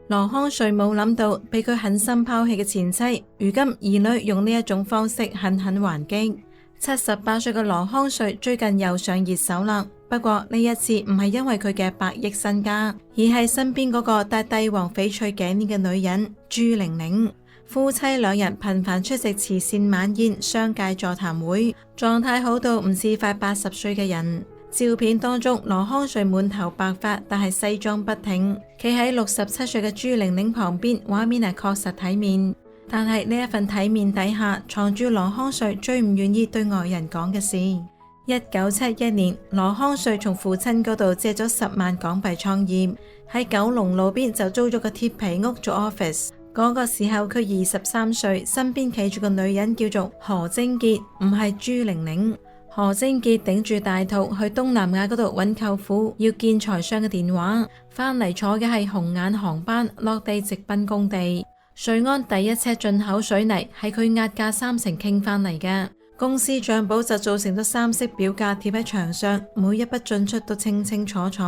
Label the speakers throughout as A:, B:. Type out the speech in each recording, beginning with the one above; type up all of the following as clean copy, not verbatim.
A: 羅康瑞冇諗到，被佢狠心拋棄嘅前妻，如今兒女用呢一種方式狠狠還擊。78歲嘅羅康瑞最近又上熱搜啦，不過呢一次唔係因為佢嘅百億身家，而係身邊嗰個戴帝王翡翠頸鏈嘅女人朱玲玲。夫妻兩人頻繁出席慈善晚宴、商界座談會，狀態好到唔似快80歲嘅人。照片當中，羅康瑞滿頭白髮，但係西裝筆挺，企喺67歲嘅朱玲玲旁邊，畫面係確實體面。但係呢一份體面底下，藏住羅康瑞最唔願意對外人講嘅事。1971年，羅康瑞從父親嗰度借咗10萬港幣創業，喺九龍路邊就租咗個鐵皮屋做 office。嗰個時候佢23歲，身邊企住個女人叫做何貞潔，唔係朱玲玲。何貞潔頂住大肚去東南亞嗰度揾舅父要見財商嘅電話，翻嚟坐嘅係紅眼航班，落地直奔工地。瑞安第一車進口水泥係佢壓價30%傾翻嚟嘅，公司賬簿就做成咗3色表格貼喺牆上，每一筆進出都清清楚楚。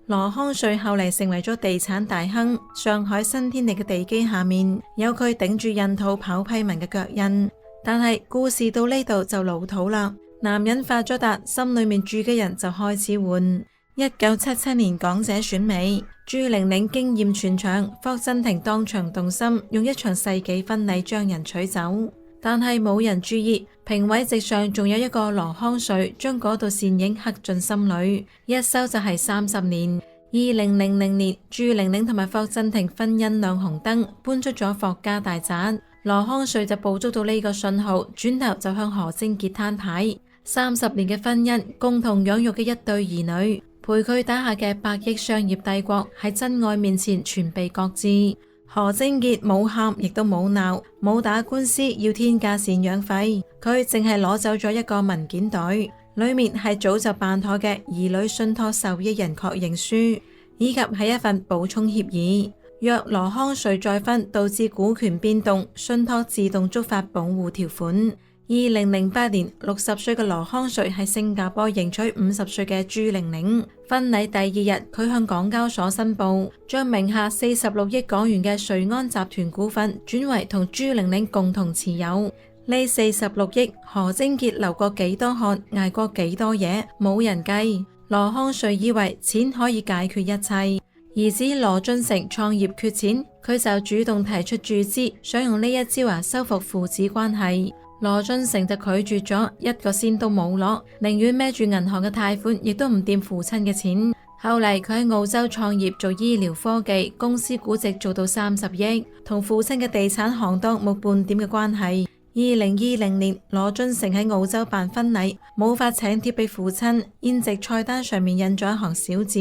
A: 羅康瑞後嚟成為咗地產大亨，上海新天地嘅地基下面有佢頂住印土跑批文嘅腳印。但係故事到呢度就老土啦，男人發咗達，心裏面住嘅人就開始換。1977年港姐選美，朱玲玲驚艷全場，霍震霆當場動心，用一場世紀婚禮將人取走。但係冇人注意，評委席上仲有一個羅康瑞，將嗰道倩影刻進心裏，一收就係30年。2000年，朱玲玲同埋霍震霆婚姻亮紅燈，搬出咗霍家大宅。羅康瑞就捕捉到呢個信號，轉頭就向何貞潔攤牌。30年嘅婚姻，共同養育嘅一對兒女，陪佢打下嘅百億商業帝國，喺真愛面前全被擱置。何貞潔冇喊，亦都冇鬧，冇打官司要天價贍養費，佢淨係攞走咗一個文件袋，裏面係早就辦妥嘅兒女信託受益人確認書，以及係一份補充協議。若羅康瑞再婚導致股權變動，信託自動觸發保護條款。2008年，60歲嘅羅康瑞喺新加坡迎娶50歲嘅朱玲玲。婚禮第二日，佢向港交所申報，將名下46億港元嘅瑞安集團股份轉為同朱玲玲共同持有。呢46億，何貞潔流過幾多汗，捱過幾多嘢，冇人計。羅康瑞以為錢可以解決一切。兒子羅俊成創業缺錢，佢就主動提出注資，想用呢一招修復父子關係。羅俊成就拒絕咗，一個仙都冇攞，寧願孭住銀行嘅貸款，亦都唔掂父親嘅錢。後嚟佢喺澳洲創業做醫療科技，公司估值做到30億，同父親嘅地產行當冇半點嘅關係。2020年，羅俊成喺澳洲辦婚禮，冇法請帖俾父親，宴席菜單上面印咗一行小字：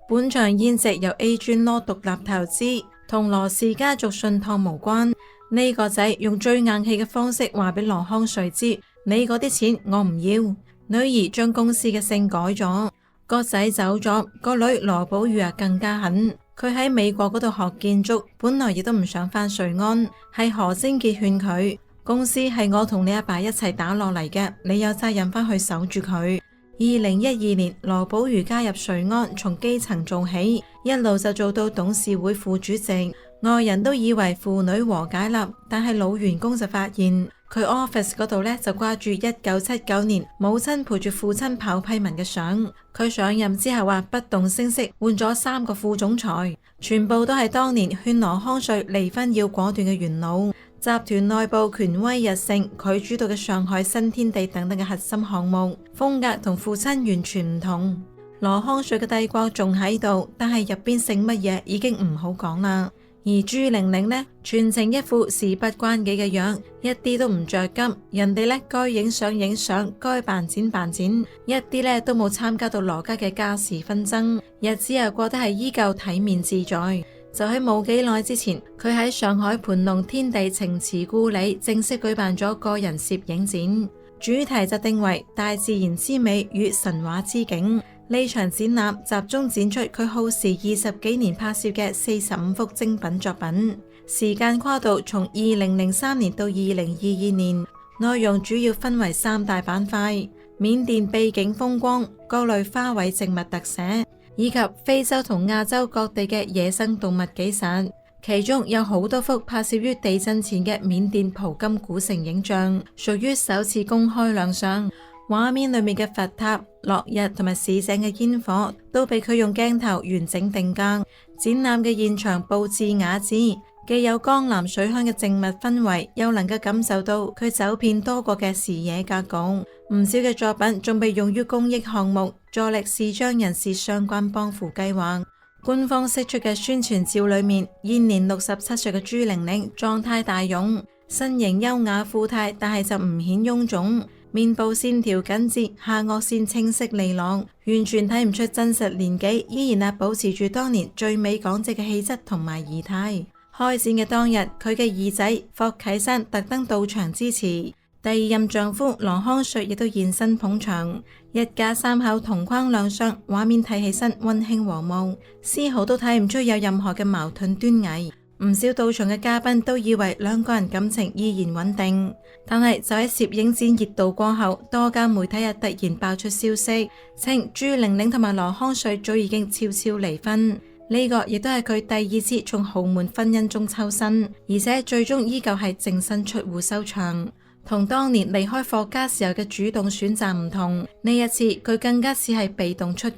A: 本場宴席由 A 專 Law 獨立投資，同羅氏家族信託無關。呢個仔用最硬氣嘅方式話俾羅康瑞知：你嗰啲錢我唔要。女兒將公司嘅姓改咗，個仔走咗，個女羅寶玉更加狠。佢喺美國嗰度學建築，本來亦都唔想返瑞安，係何貞潔勸佢：公司係我同你阿爸一齊打落嚟嘅，你有責任返去守住佢。2012年，羅寶如加入瑞安，從基層做起，一路就做到董事會副主席。外人都以為父女和解啦，但係老員工就發現佢 office 嗰度呢就掛住1979年母親陪住父親跑批文嘅相。佢上任之後話不動聲色換咗3個副總裁，全部都係當年勸羅康瑞離婚要果斷嘅元老。集團內部權威日盛，佢主導嘅上海新天地等等嘅核心項目，風格同父親完全唔同。羅康瑞嘅帝國仲喺度，但係入邊姓乜嘢已經唔好講啦。而朱玲玲呢，全程一副事不關己嘅樣，一啲都唔着急。人哋呢該影相影相，該辦展辦展，一啲呢都冇參加到羅家嘅家事紛爭，日子又過得係依舊體面自在。就喺冇幾耐之前，佢喺上海盤龍天地情慈故里正式舉辦咗個人攝影展，主題就定為大自然之美與神話之境。呢場展覽集中展出佢耗時20幾年拍攝嘅45幅精品作品，時間跨度從2003年到2022年，內容主要分為3大板塊：緬甸秘境風光、各類花卉植物特寫，以及非洲同亞洲各地嘅野生動物紀實。其中有好多幅拍攝於地震前嘅緬甸蒲金古城影像，屬於首次公開亮相。畫面裏面嘅佛塔、落日同埋市井嘅煙火，都被佢用鏡頭完整定格。展覽嘅現場佈置雅致，既有江南水鄉嘅靜謐氛圍，又能夠感受到佢走遍多國嘅視野格局。唔少嘅作品仲被用於公益項目，助力視障人士相關幫扶計劃。官方釋出嘅宣傳照裏面，現年67歲嘅朱玲玲狀態大勇，身形優雅富態，但係就唔顯臃腫。面部線條緊緻，下顎線清晰利落，完全睇唔出真實年紀，依然保持住當年最美港姐嘅氣質同埋儀態。開展嘅當日，佢嘅二仔霍啟山特登到場支持，第二任丈夫羅康瑞亦都現身捧場，一家三口同框亮相，畫面睇起身溫馨和睦，絲毫都睇唔出有任何嘅矛盾端倪。唔少到場嘅嘉賓都以為兩個人感情依然穩定，但係就喺攝影展熱度過後，多家媒體突然爆出消息，稱朱玲玲同埋羅康瑞早已經悄悄離婚。呢個亦都係佢第二次從豪門婚姻中抽身，而且最終依舊係淨身出戶收場。同當年離開霍家時候嘅主動選擇唔同，呢一次佢更加似係被動出局。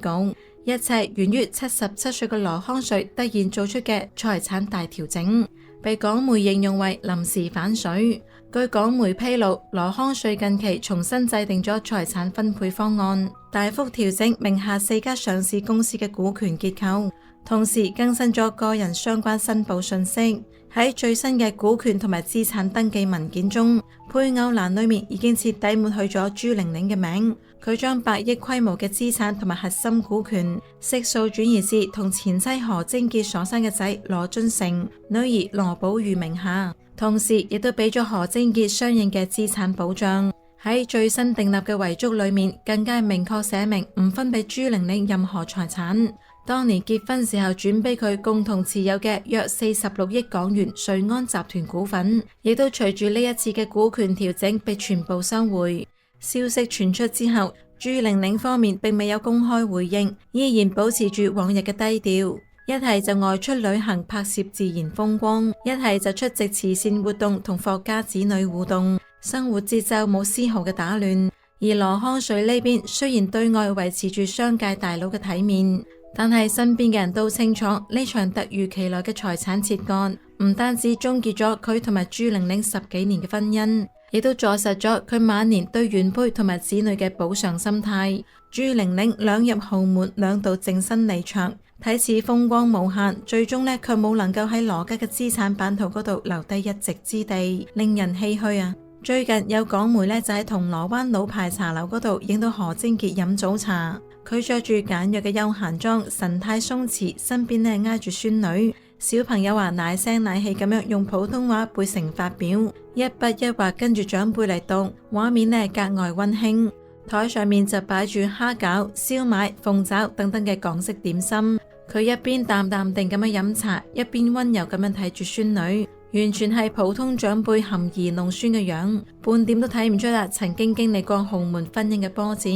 A: 一切源於77歲嘅羅康瑞突然做出嘅財產大調整，被港媒形容為臨時反水。據港媒披露，羅康瑞近期重新制定咗財產分配方案，大幅調整名下4家上市公司嘅股權結構，同時更新咗個人相關申報信息。喺最新嘅股權同埋資產登記文件中，配偶欄裏面已經徹底抹去咗朱玲玲嘅名。佢將100億規模嘅資產同埋核心股權悉數轉移至同前妻何貞潔所生嘅仔羅津成、女兒羅寶如名下，同時亦都俾咗何貞潔相應嘅資產保障。喺最新訂立嘅遺囑裏面，更加明確寫明唔分俾朱玲玲任何財產。當年結婚時候轉俾佢共同持有嘅約46億港元瑞安集團股份，亦都隨住呢一次嘅股權調整被全部收回。消息傳出之後，朱玲玲方面並未有公開回應，依然保持住往日嘅低調，一係就外出旅行拍攝自然風光，一係就出席慈善活動同霍家子女互動，生活節奏冇絲毫嘅打亂。而羅康瑞呢邊雖然對外維持住商界大佬嘅體面，但係身邊嘅人都清楚，呢場突如其來嘅財產切割唔單止終結咗佢同埋朱玲玲10幾年嘅婚姻，亦都坐實咗佢晚年對原配同埋子女嘅補償心態。朱玲玲兩入豪門，兩度淨身離場，睇似風光無限，最終呢卻冇能夠喺羅家嘅資產版圖嗰度留低一席之地，令人唏噓啊！最近有港媒呢就喺銅鑼灣老牌茶樓嗰度影到何貞潔飲早茶。佢着住簡約嘅休閒裝，神態鬆弛，身邊呢挨住孫女。小朋友話奶聲奶氣咁樣用普通話背成發表，一筆一畫跟住長輩嚟讀，畫面呢格外溫馨。台上面就擺住蝦餃、燒賣、鳳爪等等嘅港式點心。佢一邊淡淡定咁樣飲茶，一邊溫柔咁樣睇住孫女，完全係普通長輩含飴弄孫嘅樣，半點都睇唔出曾經經歷過豪門婚姻嘅波折。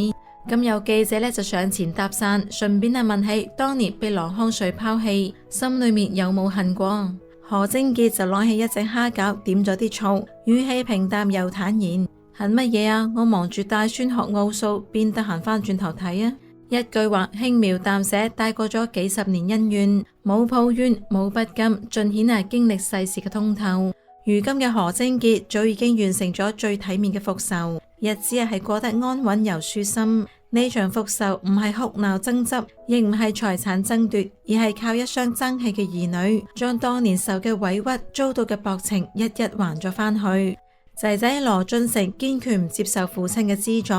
A: 咁有記者呢就上前搭訕，順便問起當年被羅康瑞拋棄，心裏面有冇恨過？何貞潔就攞起一隻蝦餃，點咗啲醋，語氣平淡又坦然：恨乜嘢啊？我忙住帶孫學奧數，邊得閒翻轉頭睇啊？一句話輕描淡寫帶過咗幾十年恩怨，冇抱怨，冇不甘，盡顯係經歷世事嘅通透。如今嘅何貞潔早已經完成咗最體面嘅復仇，日子係過得安穩又舒心。呢場復仇唔係哭鬧爭執，亦唔係財產爭奪，而係靠一雙爭氣嘅兒女，將當年受嘅委屈、遭到嘅薄情一一還咗返去。仔仔羅俊成堅決唔接受父親嘅資助，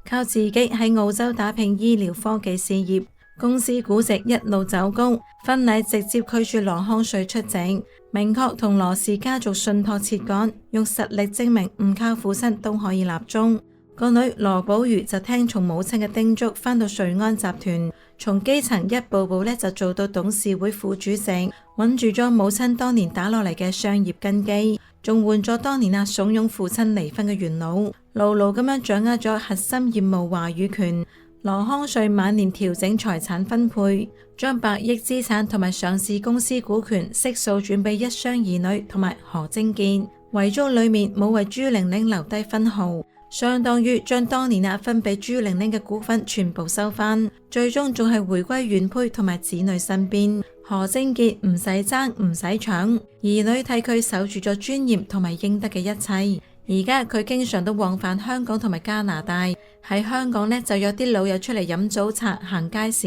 A: 靠自己喺澳洲打拼醫療科技事業，公司估值一路走高，婚禮直接拒絕羅康瑞出席，明確同羅氏家族信託切割，用實力證明唔靠父親都可以立足。個女羅寶如就聽從母親嘅叮囑，返到瑞安集團，從基層一步步就做到董事會副主席，穩住咗母親當年打落嚟嘅商業根基，仲換咗當年慫恿父親離婚嘅元老，牢牢咁樣掌握咗核心業務話語權。羅康瑞晚年調整財產分配，將百億資產同埋上市公司股權悉數轉俾一雙兒女同埋何貞潔，遺囑裏面冇為朱玲玲留低分毫，相當於將當年分俾朱玲玲嘅股份全部收返，最終仲係回歸原配同埋子女身邊。何貞潔唔使爭唔使搶，兒女替佢守住咗尊嚴同埋應得嘅一切。而家佢經常都往返香港同埋加拿大，喺香港呢，就約啲老友出嚟飲早茶行街市，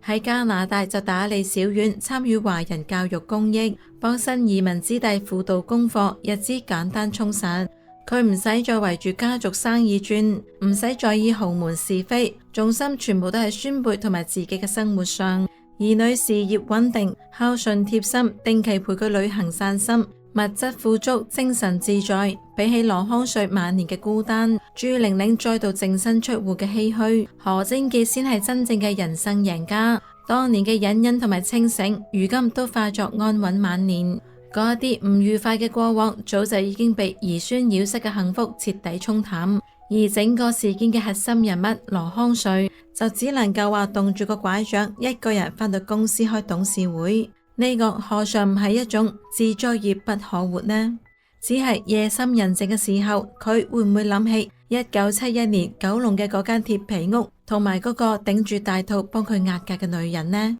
A: 喺加拿大就打理小院，參與華人教育公益，幫新移民子弟輔導功課，日子簡單充實。佢唔使再圍住家族生意轉，唔使在意豪門是非，重心全部都係孫輩同埋自己嘅生活上。兒女事業穩定，孝順貼心，定期陪佢旅行散心，物質富足，精神自在。比起羅康瑞晚年嘅孤單，朱玲玲再度淨身出戶嘅唏噓，何貞潔先係真正嘅人生贏家。當年嘅隱忍同埋清醒，如今都化作安穩晚年。嗰一啲唔愉快嘅過往，早就已經被兒孫繞膝嘅幸福徹底沖淡。而整個事件嘅核心人物羅康瑞，就只能夠話動住個拐杖，一個人返到公司開董事會。呢個何嘗唔係一種自作孽不可活呢？只係夜深人靜嘅時候，佢會唔會諗起1971年九龍嘅嗰間鐵皮屋，同埋嗰個頂住大肚幫佢壓價嘅女人呢？